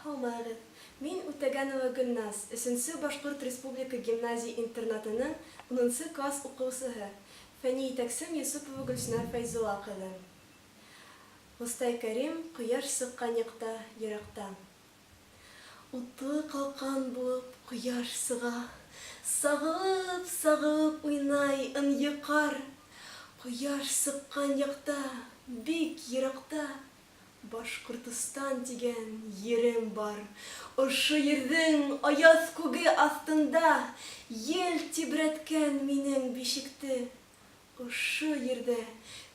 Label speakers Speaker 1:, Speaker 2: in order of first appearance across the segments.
Speaker 1: Һаумагыз, мин Үтәгәнова Гөлназ, 3-нче Башкорт Республика гимназия-интернатының 10-нчы класс укучысы. Фәнни итәкчем Юсупова Гөлсинә Фәйзулла кызы. Мустай Кәрим, кояш сыккан якта, еракта. Утлы калкан булып кояш сыга, сагып уйнай ын-йыкар. Кояш сыккан якта, бик еракта, Башкортстан дигән ерем бар. Ошо ердең аяз күге астында ел тибрәткән минең бишекте. Ошо ердә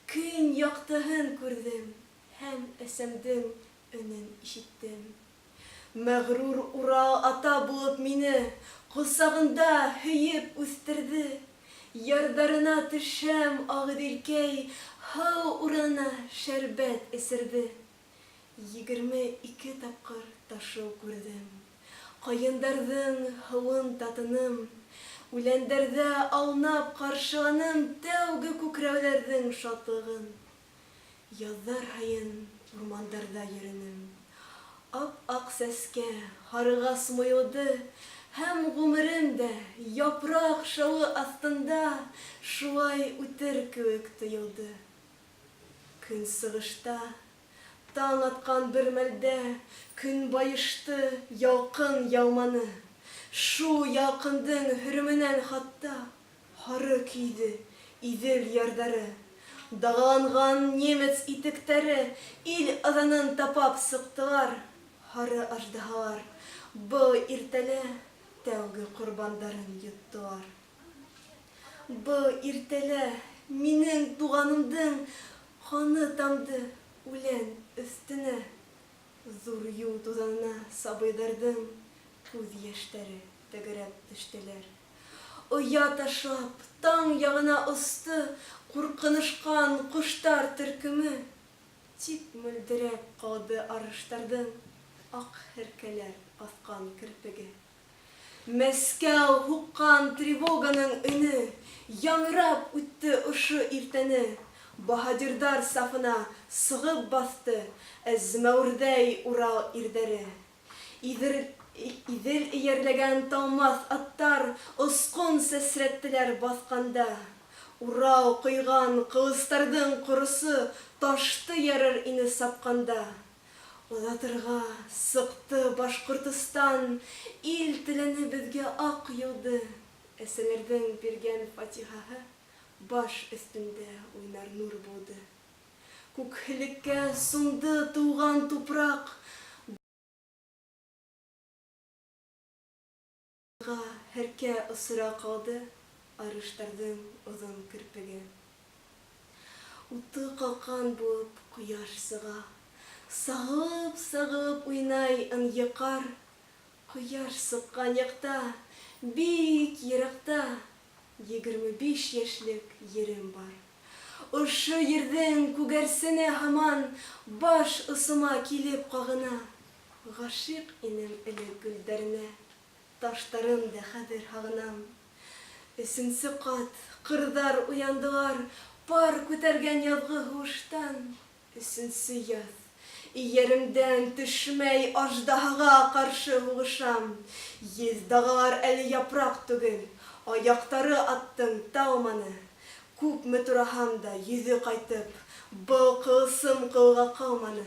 Speaker 1: көн яктыһын күрдем һәм әсәмдең өнен ишеттем. Мәгърур Урал ата булып мине кулсагында һөеп үстерде. Ярдарына төшәм Агыйделкәй, һау урынына шәрбәт эсерде. 22 тапкыр ташу күрдем. Каендарның һавын татыным, үләндәрдә аунап каршыланым тәүге күкрәүләрнең шатлыгын. Язлар һайын урмандарда йөренем. Ап-ак сәскә һарыга сумыйлды һәм гомерем дә япрак шавы астында шулай үтер кебек тоелды. Көн сыгышта таң аткан бер мәлдә көн байышты, ялкын яуманы. Шул ялкындың хөрмәнән хатта хары көйде Идел ярдары. Дагаланган немец итектәре ил азанын тапап сыктылар. Хары аждаһалар бу иртәлә тәүге корбандарын йоттылар. Бу иртәлә минең туганымдың каны тамды үлән өстенә. Зур юл тузанына сабыйларның күз яшьләре тәгәрәп төштеләр. Оя ташлап таң ягына осты куркынышкан коштар төркеме. Тик мөлдерәп калды арыштарның ак һәркәләр аскан керпеге. Мәскәү хуккан тревоганың өне яңрап үтте ошо иртәне. Баһадирдар сафына сыгып басты әзмәүрдәй Урал ирдәре. Идел иярләгән талмас аттар оскон сәсрәттеләр басканда. Урал койган кылыстарның корысы ташты ярыр ине сапканда. Озатырга сыкты Башкортстан, ил теләне безгә ак юлды. Әсәләрнең биргән фатихаһы баш өстендә уйнар нур булды. Күкһелеккә сунды туган тупрак. Һәркә осыра калды арыштарның озын керпеге. Уты калкан булып кояш сыга, сагып уйнай ын-йыкар. Кояш сыккан якта, бик еракта 25 яшьлек ерем бар. Ошо ердең күгәрсенә һаман баш ысыма килеп кагына. Гашык инем элек гөлдәренә, таштарын да хәзер һагынам. 3-нче кат кырдар уяндылар, пар күтәргән язгы һуштан. 3-нче яз, ияреңдән төшмәй аждаһага каршы һугышам. Ездагылар әле япрак түгел, аяктары аттың талманы. Күпме тураһам да йөзе кайтып, был кылсым кылга калманы.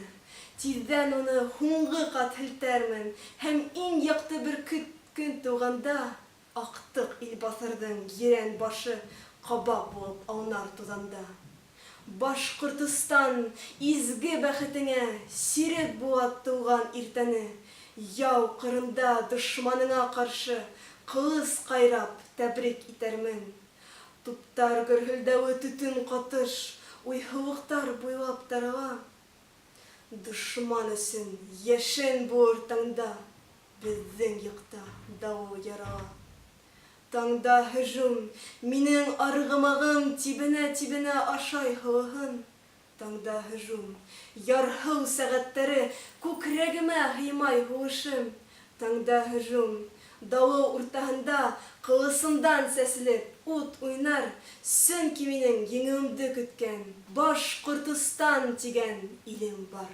Speaker 1: Тиздән уны һуңгы кат һелтәрмен һәм иң якты бер көн туганда актык Илбасырның ерән башы кабак булып аунар тузанда. Башкортстан изге бәхетеңә сирек булат туган иртәне. Яу кырында дошманыңа каршы кылыс кайрап тәбрик итәрмен. Туптар гөрһелдәве төтен катыш, уйһылыктар буйлап тарала. Дошман өсөн яшен булыр таңда, безнең якта давыл ярала. Таңда һөҗүм, минең аргымагым тибенә ашай һылыһын. Таңда һөҗүм, ярһыл сәгатьләре күкрәгемә һыймай һугышым. Таңда һөҗүм, давыл уртаһында кылысымдан сәселеп ут уйнар, сөнки минең еңүемде көткән Башкортстан дигән илем бар.